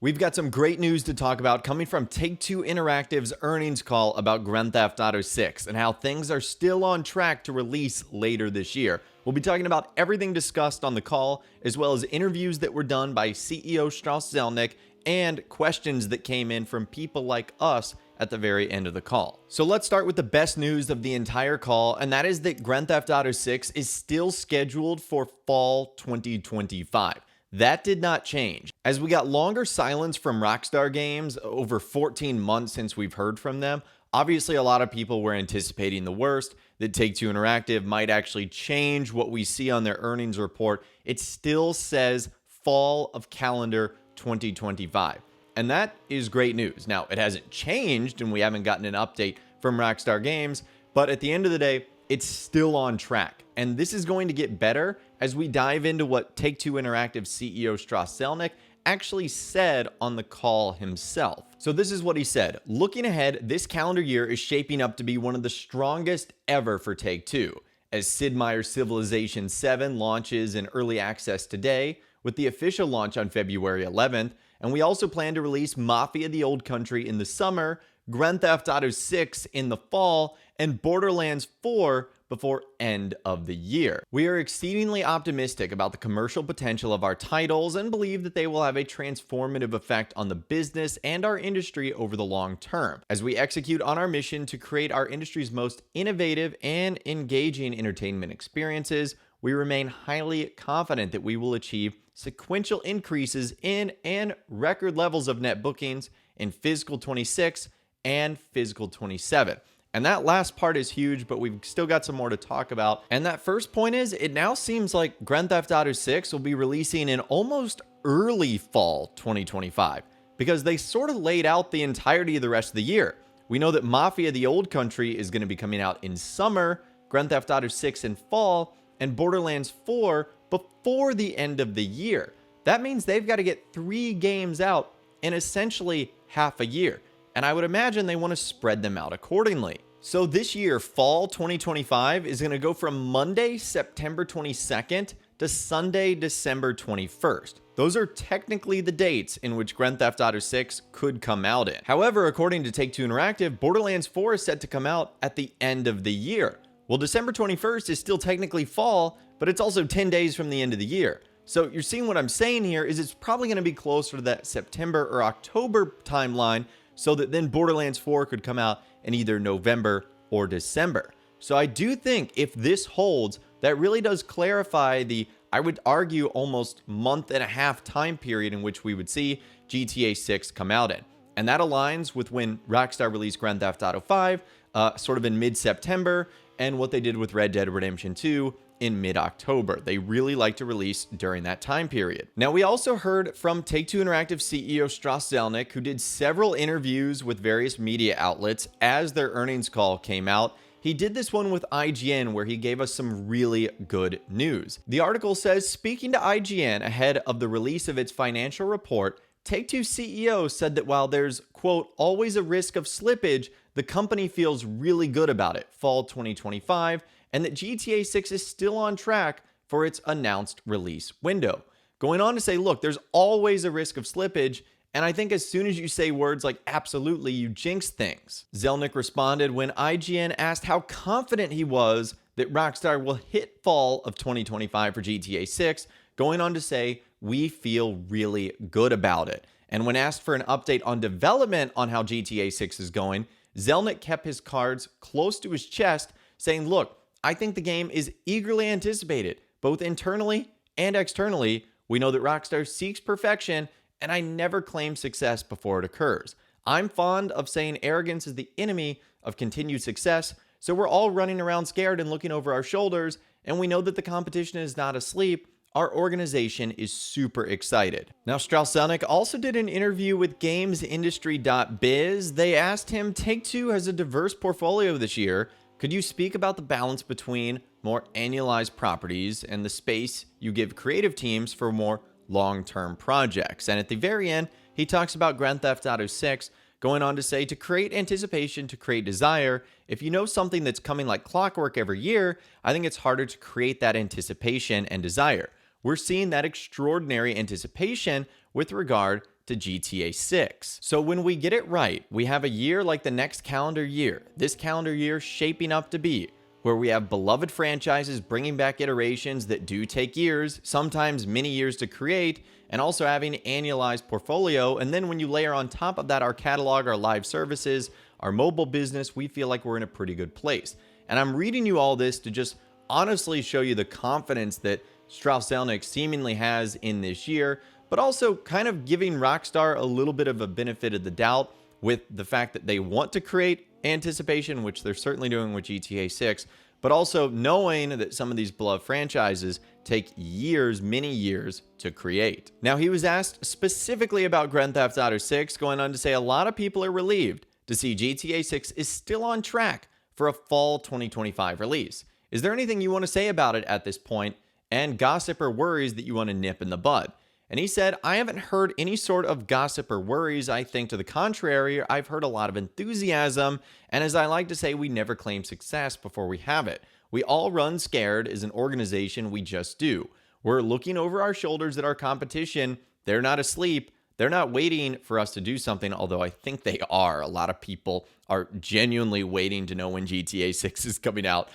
We've got some great news to talk about coming from Take-Two Interactive's earnings call about Grand Theft Auto 6 and how things are still on track to release later this year. We'll be talking about everything discussed on the call, as well as interviews that were done by CEO Strauss Zelnick and questions that came in from people like us at the very end of the call. So let's start with the best news of the entire call, and that is that Grand Theft Auto 6 is still scheduled for fall 2025. That did not change. As we got longer silence from Rockstar Games, over 14 months since we've heard from them, obviously a lot of people were anticipating the worst, that Take-Two Interactive might actually change what we see on their earnings report. It still says fall of calendar 2025. And that is great news. Now, it hasn't changed and we haven't gotten an update from Rockstar Games, but at the end of the day, it's still on track. And this is going to get better as we dive into what Take-Two Interactive CEO Strauss Zelnick actually said on the call himself. So this is what he said. Looking ahead, this calendar year is shaping up to be one of the strongest ever for Take-Two, as Sid Meier's Civilization 7 launches in early access today, with the official launch on February 11th, and we also plan to release Mafia: The Old Country in the summer, Grand Theft Auto 6 in the fall, and Borderlands 4 before end of the year. We are exceedingly optimistic about the commercial potential of our titles and believe that they will have a transformative effect on the business and our industry over the long term. As we execute on our mission to create our industry's most innovative and engaging entertainment experiences, we remain highly confident that we will achieve sequential increases in and record levels of net bookings in fiscal 26 and fiscal 27. And that last part is huge, but we've still got some more to talk about. And that first point is, it now seems like Grand Theft Auto 6 will be releasing in almost early fall 2025, because they sort of laid out the entirety of the rest of the year. We know that Mafia: The Old Country is going to be coming out in summer, Grand Theft Auto 6 in fall, and Borderlands 4 before the end of the year. That means they've got to get 3 games out in essentially half a year. And I would imagine they want to spread them out accordingly. So this year, fall 2025 is going to go from Monday, September 22nd to Sunday, December 21st. Those are technically the dates in which Grand Theft Auto 6 could come out in. However, according to Take-Two Interactive, Borderlands 4 is set to come out at the end of the year. Well, December 21st is still technically fall, but it's also 10 days from the end of the year. So you're seeing what I'm saying here is it's probably going to be closer to that September or October timeline, so that then Borderlands 4 could come out in either November or December. So I do think if this holds, that really does clarify the, I would argue, almost month and a half time period in which we would see GTA 6 come out in. And that aligns with when Rockstar released Grand Theft Auto 5, sort of in mid-September, and what they did with Red Dead Redemption 2 in mid-October. They really like to release during that time period. Now, we also heard from Take-Two Interactive CEO Strauss Zelnick, who did several interviews with various media outlets as their earnings call came out. He did this one with IGN, where he gave us some really good news. The article says, speaking to IGN ahead of the release of its financial report, Take-Two CEO said that while there's, quote, always a risk of slippage, the company feels really good about it, fall 2025, and that GTA 6 is still on track for its announced release window. Going on to say, look, there's always a risk of slippage, and I think as soon as you say words like absolutely, you jinx things. Zelnick responded when IGN asked how confident he was that Rockstar will hit fall of 2025 for GTA 6, going on to say, we feel really good about it. And when asked for an update on development on how GTA 6 is going, Zelnick kept his cards close to his chest, saying, look, I think the game is eagerly anticipated, both internally and externally. We know that Rockstar seeks perfection, and I never claim success before it occurs. I'm fond of saying arrogance is the enemy of continued success, so we're all running around scared and looking over our shoulders, and we know that the competition is not asleep. Our organization is super excited. Now, Strauss Zelnick also did an interview with GamesIndustry.biz. They asked him, Take-Two has a diverse portfolio this year. Could you speak about the balance between more annualized properties and the space you give creative teams for more long-term projects? And at the very end, he talks about Grand Theft Auto 6, going on to say, to create anticipation, to create desire. If you know something that's coming like clockwork every year, I think it's harder to create that anticipation and desire. We're seeing that extraordinary anticipation with regard to GTA 6. So when we get it right, we have a year like the next calendar year, this calendar year shaping up to be, where we have beloved franchises bringing back iterations that do take years, sometimes many years to create, and also having an annualized portfolio. And then when you layer on top of that our catalog, our live services, our mobile business, we feel like we're in a pretty good place. And I'm reading you all this to just honestly show you the confidence that Strauss Zelnick seemingly has in this year, but also kind of giving Rockstar a little bit of a benefit of the doubt with the fact that they want to create anticipation, which they're certainly doing with GTA 6, but also knowing that some of these beloved franchises take years, many years to create. Now, he was asked specifically about Grand Theft Auto 6, going on to say a lot of people are relieved to see GTA 6 is still on track for a fall 2025 release. Is there anything you want to say about it at this point, and gossip or worries that you want to nip in the bud? And he said, I haven't heard any sort of gossip or worries. I think to the contrary, I've heard a lot of enthusiasm. And as I like to say, we never claim success before we have it. We all run scared as an organization. We just do. We're looking over our shoulders at our competition. They're not asleep. They're not waiting for us to do something, although I think they are. A lot of people are genuinely waiting to know when GTA 6 is coming out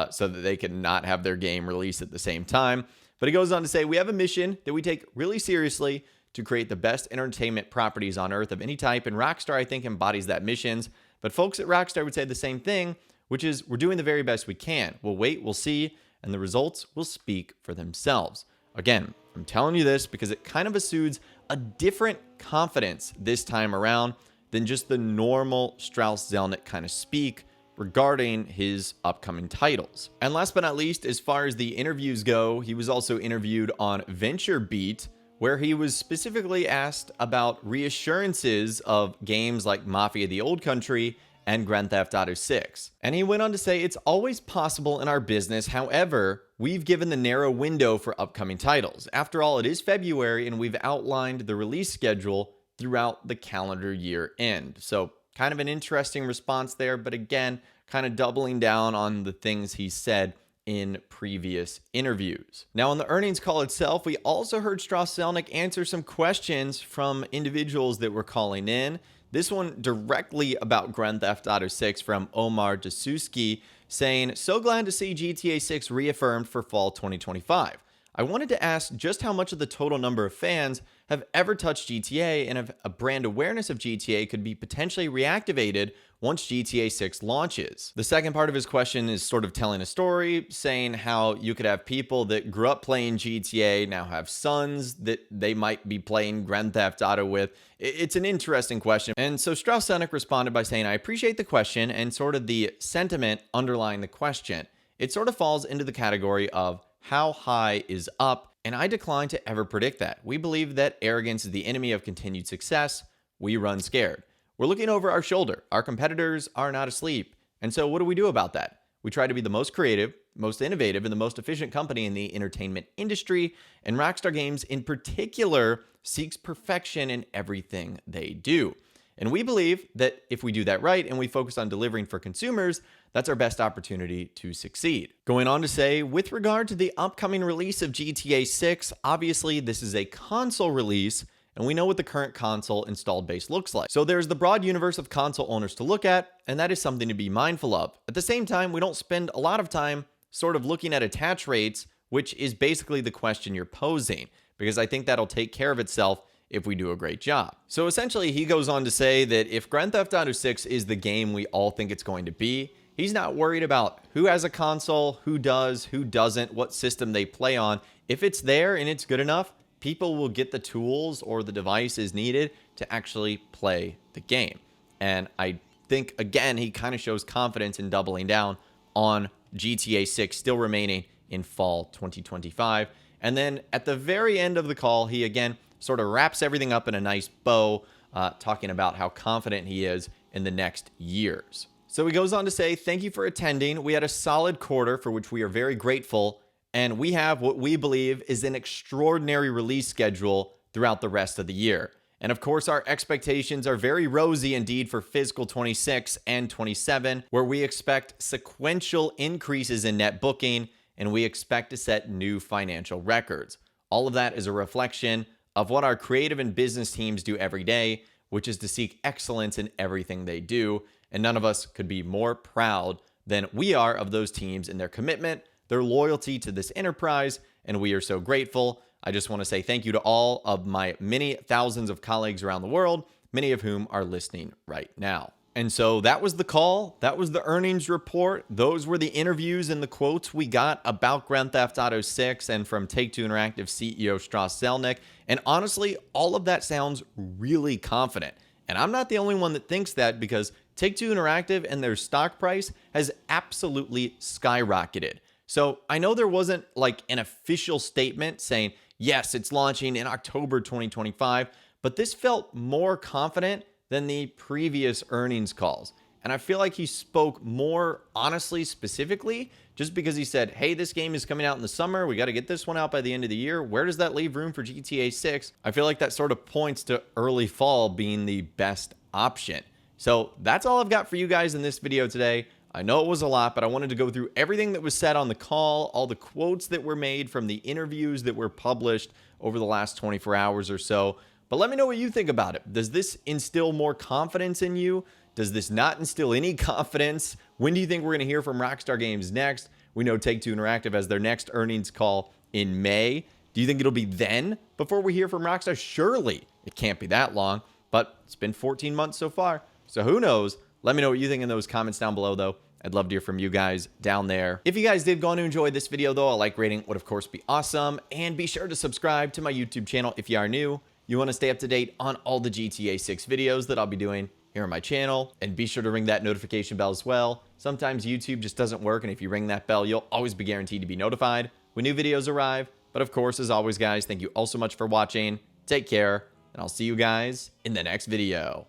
so that they can not have their game released at the same time. But he goes on to say, we have a mission that we take really seriously to create the best entertainment properties on Earth of any type. And Rockstar, I think, embodies that mission. But folks at Rockstar would say the same thing, which is we're doing the very best we can. We'll wait, we'll see, and the results will speak for themselves. Again, I'm telling you this because it kind of exudes a different confidence this time around than just the normal Strauss Zelnick kind of speak regarding his upcoming titles. And last but not least, as far as the interviews go, he was also interviewed on VentureBeat, where he was specifically asked about reassurances of games like Mafia: The Old Country and Grand Theft Auto 6. And he went on to say, it's always possible in our business. However, we've given the narrow window for upcoming titles. After all, it is February and we've outlined the release schedule throughout the calendar year end. So kind of an interesting response there, but again, kind of doubling down on the things he said in previous interviews. Now, on the earnings call itself, we also heard Strauss Zelnick answer some questions from individuals that were calling in. This one directly about Grand Theft Auto 6 from Omar Dasuski, saying, so glad to see GTA 6 reaffirmed for fall 2025. I wanted to ask just how much of the total number of fans have ever touched GTA and if a brand awareness of GTA could be potentially reactivated once GTA 6 launches. The second part of his question is sort of telling a story, saying how you could have people that grew up playing GTA now have sons that they might be playing Grand Theft Auto with. It's an interesting question. And so Strauss Zelnick responded by saying, I appreciate the question and sort of the sentiment underlying the question. It sort of falls into the category of how high is up, and I decline to ever predict that. We believe that arrogance is the enemy of continued success. We run scared. We're looking over our shoulder. Our competitors are not asleep. And so what do we do about that? We try to be the most creative, most innovative, and the most efficient company in the entertainment industry, and Rockstar Games in particular seeks perfection in everything they do. And we believe that if we do that right and we focus on delivering for consumers, that's our best opportunity to succeed. Going on to say, with regard to the upcoming release of GTA 6, obviously this is a console release, and we know what the current console installed base looks like. So there's the broad universe of console owners to look at, and that is something to be mindful of. At the same time, we don't spend a lot of time sort of looking at attach rates, which is basically the question you're posing, because I think that'll take care of itself if we do a great job. So essentially, he goes on to say that if Grand Theft Auto 6 is the game we all think it's going to be, he's not worried about who has a console, who does, who doesn't, what system they play on. If it's there and it's good enough, people will get the tools or the devices needed to actually play the game. And I think, again, he kind of shows confidence in doubling down on GTA 6 still remaining in fall 2025. And then at the very end of the call, he again sort of wraps everything up in a nice bow, talking about how confident he is in the next years. So he goes on to say, thank you for attending. We had a solid quarter for which we are very grateful, and we have what we believe is an extraordinary release schedule throughout the rest of the year. And of course, our expectations are very rosy indeed for fiscal 26 and 27, where we expect sequential increases in net booking, and we expect to set new financial records. All of that is a reflection of what our creative and business teams do every day, which is to seek excellence in everything they do. And none of us could be more proud than we are of those teams and their commitment, their loyalty to this enterprise, and we are so grateful. I just want to say thank you to all of my many thousands of colleagues around the world, many of whom are listening right now. And so that was the call. That was the earnings report. Those were the interviews and the quotes we got about Grand Theft Auto 6 and from Take-Two Interactive CEO Strauss Zelnick. And honestly, all of that sounds really confident. And I'm not the only one that thinks that, because Take-Two Interactive and their stock price has absolutely skyrocketed. So I know there wasn't like an official statement saying, yes, it's launching in October 2025, but this felt more confident than the previous earnings calls. And I feel like he spoke more honestly, specifically, just because he said, hey, this game is coming out in the summer. We got to get this one out by the end of the year. Where does that leave room for GTA 6? I feel like that sort of points to early fall being the best option. So that's all I've got for you guys in this video today. I know it was a lot, but I wanted to go through everything that was said on the call, all the quotes that were made from the interviews that were published over the last 24 hours or so. But let me know what you think about it. Does this instill more confidence in you? Does this not instill any confidence? When do you think we're going to hear from Rockstar Games next? We know Take-Two Interactive has their next earnings call in May. Do you think it'll be then before we hear from Rockstar? Surely it can't be that long, but it's been 14 months so far. So who knows? Let me know what you think in those comments down below, though. I'd love to hear from you guys down there. If you guys did go on to enjoy this video, though, a like rating would, of course, be awesome. And be sure to subscribe to my YouTube channel if you are new. You want to stay up to date on all the GTA 6 videos that I'll be doing here on my channel. And be sure to ring that notification bell as well. Sometimes YouTube just doesn't work, and if you ring that bell, you'll always be guaranteed to be notified when new videos arrive. But of course, as always, guys, thank you all so much for watching. Take care, and I'll see you guys in the next video.